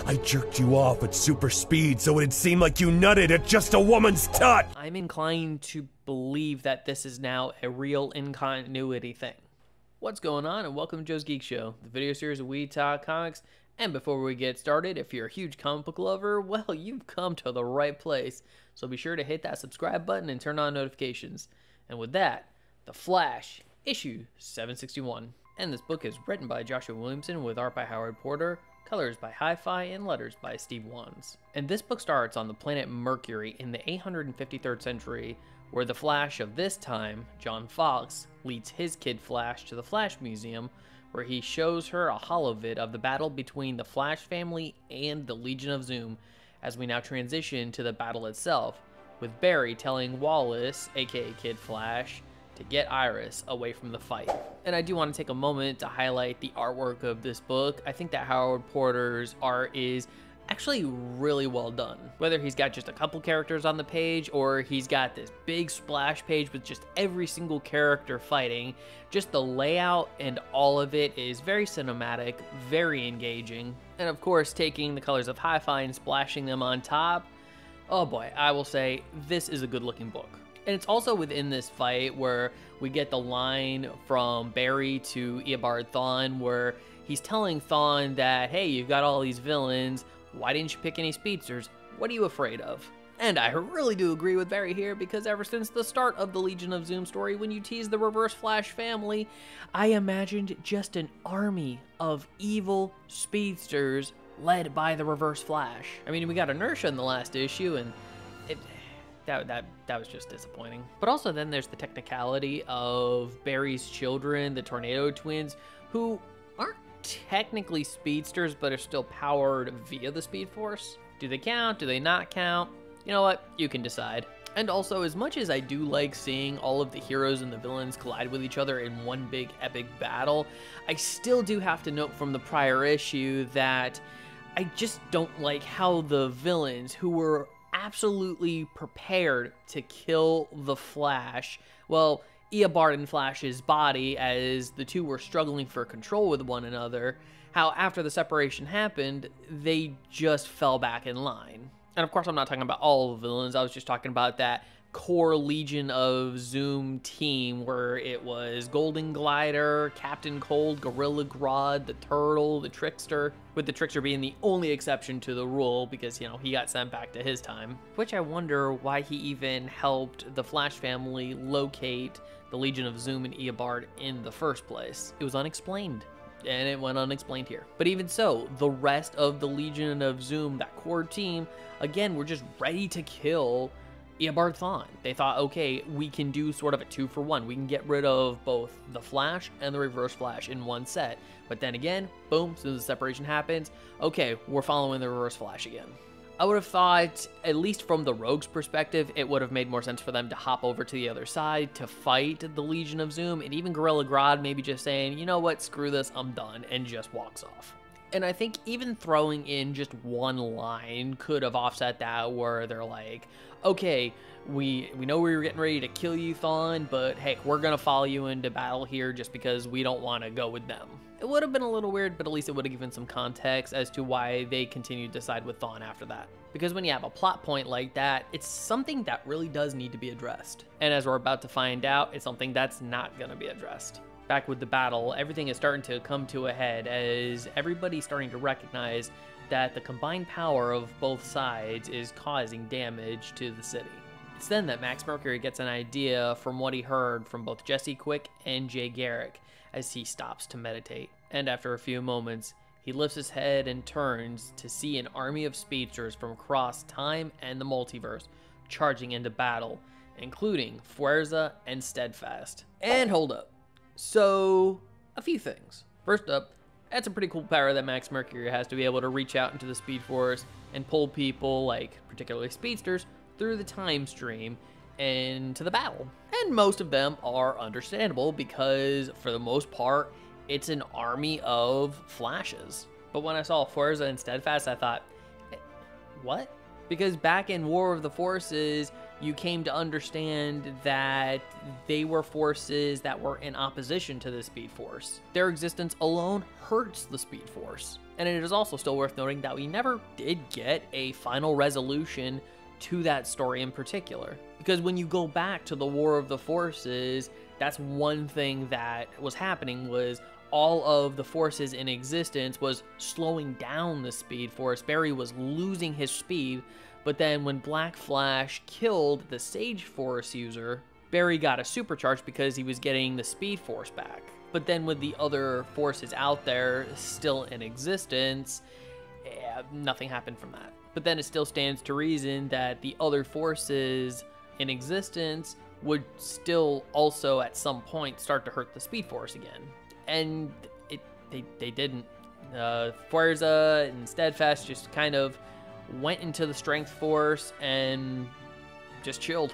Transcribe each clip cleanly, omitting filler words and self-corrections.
I jerked you off at super speed so it'd seem like you nutted at just a woman's tut! I'm inclined to believe that this is now a real in-continuity thing. What's going on, and welcome to Joe's Geek Show, the video series where we talk comics. And before we get started, if you're a huge comic book lover, well, you've come to the right place. So be sure to hit that subscribe button and turn on notifications. And with that, The Flash, issue 761. And this book is written by Joshua Williamson with art by Howard Porter, colors by Hi-Fi, and letters by Steve Wands. And this book starts on the planet Mercury in the 853rd century, where the Flash of this time, John Fox, leads his kid Flash to the Flash Museum, where he shows her a holovid of the battle between the Flash family and the Legion of Zoom, as we now transition to the battle itself, with Barry telling Wallace, aka Kid Flash, to get Iris away from the fight. And I do want to take a moment to highlight the artwork of this book. I think that Howard Porter's art is actually really well done. Whether he's got just a couple characters on the page or he's got this big splash page with just every single character fighting, just the layout and all of it is very cinematic, very engaging. And of course, taking the colors of Hi-Fi and splashing them on top, oh boy, I will say this is a good looking book. And it's also within this fight where we get the line from Barry to Eobard Thawne where he's telling Thawne that, hey, you've got all these villains, why didn't you pick any speedsters? What are you afraid of? And I really do agree with Barry here, because ever since the start of the Legion of Zoom story, when you teased the Reverse Flash family, I imagined just an army of evil speedsters led by the Reverse Flash. I mean, we got Inertia in the last issue, and that was just disappointing. But also then there's the technicality of Barry's children, the Tornado Twins, who aren't technically speedsters, but are still powered via the Speed Force. Do they count? Do they not count? You know what? You can decide. And also, as much as I do like seeing all of the heroes and the villains collide with each other in one big epic battle, I still do have to note from the prior issue that I just don't like how the villains, who were absolutely prepared to kill the Flash, well, Eobard and Flash's body, as the two were struggling for control with one another, how after the separation happened, they just fell back in line. And of course, I'm not talking about all the villains, I was just talking about that core Legion of Zoom team where it was Golden Glider, Captain Cold, Gorilla Grodd, the Turtle, the Trickster, with the Trickster being the only exception to the rule because, you know, he got sent back to his time. Which I wonder why he even helped the Flash family locate the Legion of Zoom and Eobard in the first place. It was unexplained. And it went unexplained here. But even so, the rest of the Legion of Zoom, that core team, again, were just ready to kill Eobard Thawne. They thought, okay, we can do sort of a 2-for-1. We can get rid of both the Flash and the Reverse Flash in one set. But then again, boom, as soon as the separation happens, okay, we're following the Reverse Flash again. I would have thought, at least from the Rogue's perspective, it would have made more sense for them to hop over to the other side to fight the Legion of Zoom, and even Gorilla Grodd maybe just saying, you know what, screw this, I'm done, and just walks off. And I think even throwing in just one line could have offset that, where they're like, okay, we know we were getting ready to kill you, Thawne, but hey, we're gonna follow you into battle here just because we don't want to go with them. It would have been a little weird, but at least it would have given some context as to why they continued to side with Thawne after that. Because when you have a plot point like that, it's something that really does need to be addressed. And as we're about to find out, it's something that's not gonna be addressed. Back with the battle, everything is starting to come to a head as everybody's starting to recognize that the combined power of both sides is causing damage to the city. It's then that Max Mercury gets an idea from what he heard from both Jesse Quick and Jay Garrick as he stops to meditate. And after a few moments, he lifts his head and turns to see an army of speedsters from across time and the multiverse charging into battle, including Fuerza and Steadfast. And hold up. So, a few things. First up, that's a pretty cool power that Max Mercury has, to be able to reach out into the Speed Force and pull people, like particularly speedsters, through the time stream and to the battle. And most of them are understandable because, for the most part, it's an army of Flashes. But when I saw Fuerza and Steadfast, I thought, what? Because back in War of the Forces, you came to understand that they were forces that were in opposition to the Speed Force. Their existence alone hurts the Speed Force. And it is also still worth noting that we never did get a final resolution to that story in particular. Because when you go back to the War of the Forces, that's one thing that was happening, was all of the forces in existence was slowing down the Speed Force. Barry was losing his speed, but then when Black Flash killed the Sage Force user, Barry got a supercharge because he was getting the Speed Force back. But then with the other forces out there still in existence, nothing happened from that. But then it still stands to reason that the other forces in existence would still also at some point start to hurt the Speed Force again. And they didn't. Forza and Steadfast just kind of went into the Strength Force and just chilled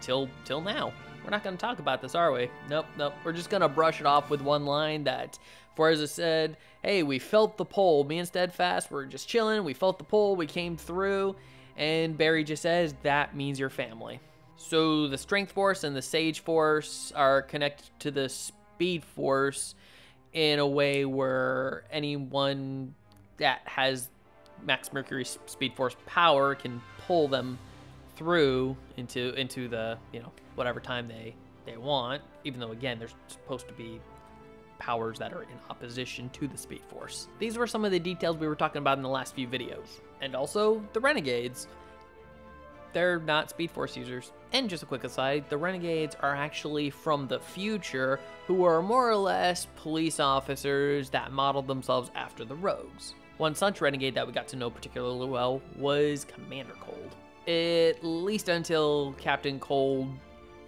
till now. We're not going to talk about this, are we? Nope. We're just going to brush it off with one line that Forza said, hey, we felt the pull. Me and Steadfast were just chilling. We felt the pull. We came through. And Barry just says, that means your family. So the Strength Force and the Sage Force are connected to the Speed Force in a way where anyone that has Max Mercury's Speed Force power can pull them through into the, whatever time they want, even though, again, there's supposed to be powers that are in opposition to the Speed Force. These were some of the details we were talking about in the last few videos. And also, the Renegades. They're not Speed Force users. And just a quick aside, the Renegades are actually from the future, who are more or less police officers that modeled themselves after the Rogues. One such Renegade that we got to know particularly well was Commander Cold. At least until Captain Cold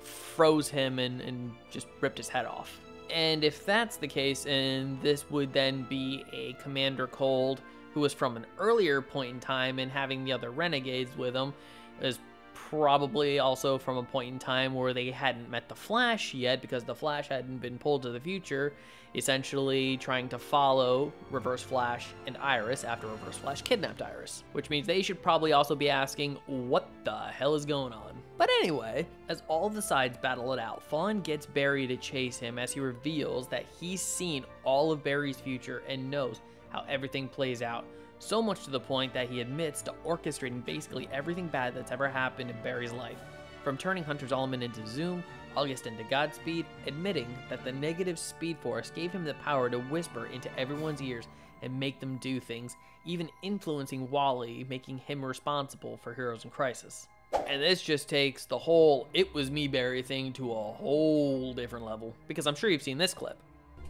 froze him and just ripped his head off. And if that's the case, and this would then be a Commander Cold who was from an earlier point in time and having the other Renegades with him, is probably also from a point in time where they hadn't met the Flash yet, because the Flash hadn't been pulled to the future, essentially trying to follow Reverse Flash and Iris after Reverse Flash kidnapped Iris, which means they should probably also be asking, what the hell is going on? But anyway, as all the sides battle it out, Thawne gets Barry to chase him as he reveals that he's seen all of Barry's future and knows how everything plays out. So much to the point that he admits to orchestrating basically everything bad that's ever happened in Barry's life. From turning Hunter Zolomon into Zoom, August into Godspeed, admitting that the negative Speed Force gave him the power to whisper into everyone's ears and make them do things, even influencing Wally, making him responsible for Heroes in Crisis. And this just takes the whole "it was me Barry" thing to a whole different level, because I'm sure you've seen this clip.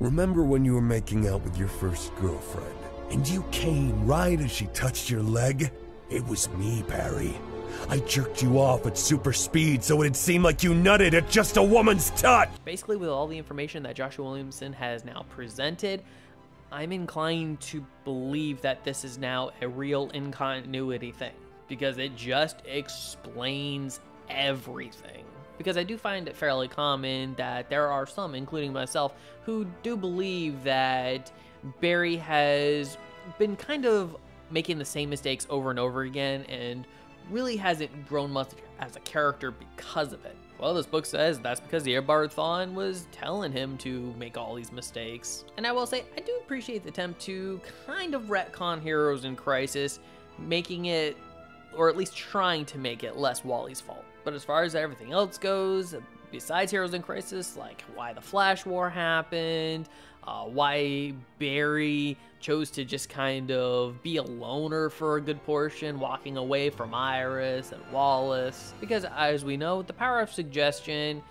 Remember when you were making out with your first girlfriend, and you came right as she touched your leg? It was me, Barry. I jerked you off at super speed so it'd seem like you nutted at just a woman's touch! Basically, with all the information that Joshua Williamson has now presented, I'm inclined to believe that this is now a real in-continuity thing, because it just explains everything. Because I do find it fairly common that there are some, including myself, who do believe that Barry has been kind of making the same mistakes over and over again and really hasn't grown much as a character because of it. Well, this book says that's because the Eobard Thawne was telling him to make all these mistakes. And I will say, I do appreciate the attempt to kind of retcon Heroes in Crisis, making it, or at least trying to make it, less Wally's fault. But as far as everything else goes, besides Heroes in Crisis, like why the Flash War happened, why Barry chose to just kind of be a loner for a good portion, walking away from Iris and Wallace. Because as we know, the power of suggestion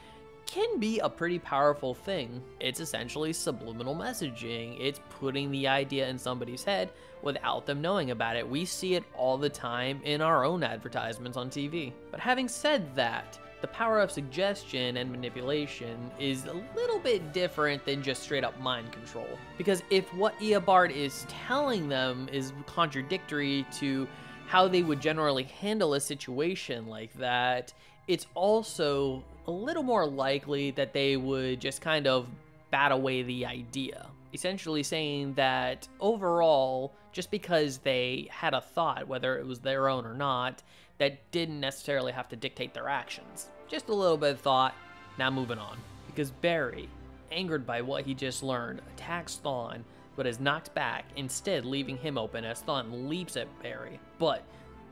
can be a pretty powerful thing. It's essentially subliminal messaging. It's putting the idea in somebody's head without them knowing about it. We see it all the time in our own advertisements on TV. But having said that, the power of suggestion and manipulation is a little bit different than just straight up mind control. Because if what Eobard is telling them is contradictory to how they would generally handle a situation like that, it's also a little more likely that they would just kind of bat away the idea. Essentially saying that overall, just because they had a thought, whether it was their own or not, that didn't necessarily have to dictate their actions. Just a little bit of thought, now moving on. Because Barry, angered by what he just learned, attacks Thawne, but is knocked back, instead leaving him open as Thawne leaps at Barry. But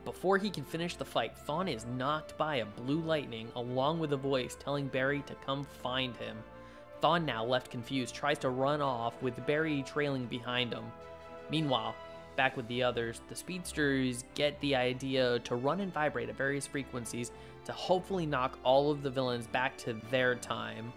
before he can finish the fight, Thawne is knocked by a blue lightning along with a voice telling Barry to come find him. Thawne, now left confused, tries to run off with Barry trailing behind him. Meanwhile, back with the others, the speedsters get the idea to run and vibrate at various frequencies to hopefully knock all of the villains back to their time.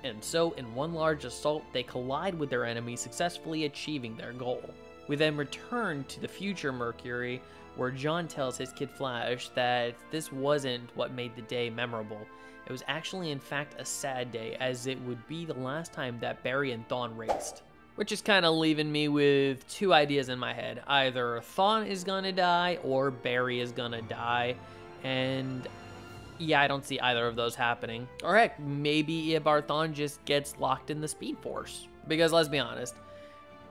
And so, in one large assault, they collide with their enemy, successfully achieving their goal. We then return to the future Mercury, where John tells his kid Flash that this wasn't what made the day memorable. It was actually, in fact, a sad day, as it would be the last time that Barry and Thawne raced. Which is kind of leaving me with two ideas in my head. Either Thawne is gonna die, or Barry is gonna die. And yeah, I don't see either of those happening. Or heck, maybe Eobard Thawne just gets locked in the Speed Force. Because let's be honest,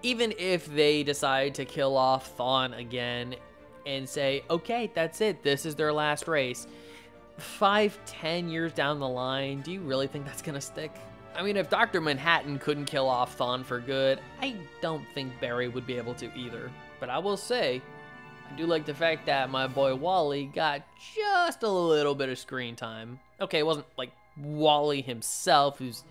even if they decide to kill off Thawne again and say, okay, that's it, this is their last race, 5-10 years down the line, do you really think that's gonna stick? I mean, if Dr. Manhattan couldn't kill off Thawne for good, I don't think Barry would be able to either. But I will say, I do like the fact that my boy Wally got just a little bit of screen time. Okay, it wasn't like Wally himself, who's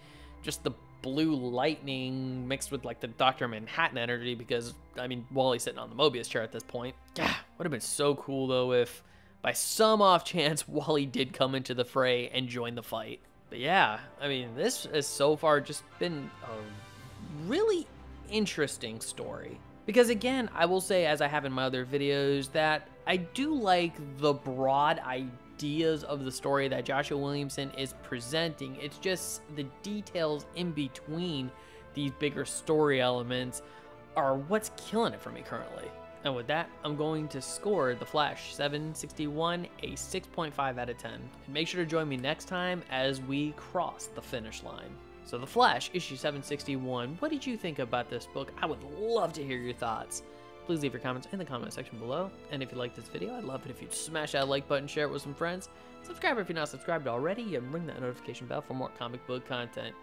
just the blue lightning mixed with like the Dr. Manhattan energy, because, I mean, Wally's sitting on the Mobius chair at this point. Yeah, would have been so cool though if, by some off chance, Wally did come into the fray and join the fight. But yeah, I mean, this has so far just been a really interesting story. Because again, I will say, as I have in my other videos, that I do like the broad ideas of the story that Joshua Williamson is presenting. It's just the details in between these bigger story elements are what's killing it for me currently. And with that, I'm going to score The Flash 761 a 6.5 out of 10. And make sure to join me next time as we cross the finish line. So The Flash, issue 761, what did you think about this book? I would love to hear your thoughts. Please leave your comments in the comment section below. And if you like this video, I'd love it if you'd smash that like button, share it with some friends. Subscribe if you're not subscribed already, and ring that notification bell for more comic book content.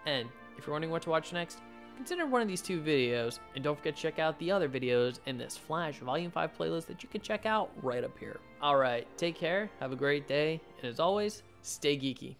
And if you're wondering what to watch next, consider one of these two videos, and don't forget to check out the other videos in this Flash Volume 5 playlist that you can check out right up here. Alright, take care, have a great day, and as always, stay geeky.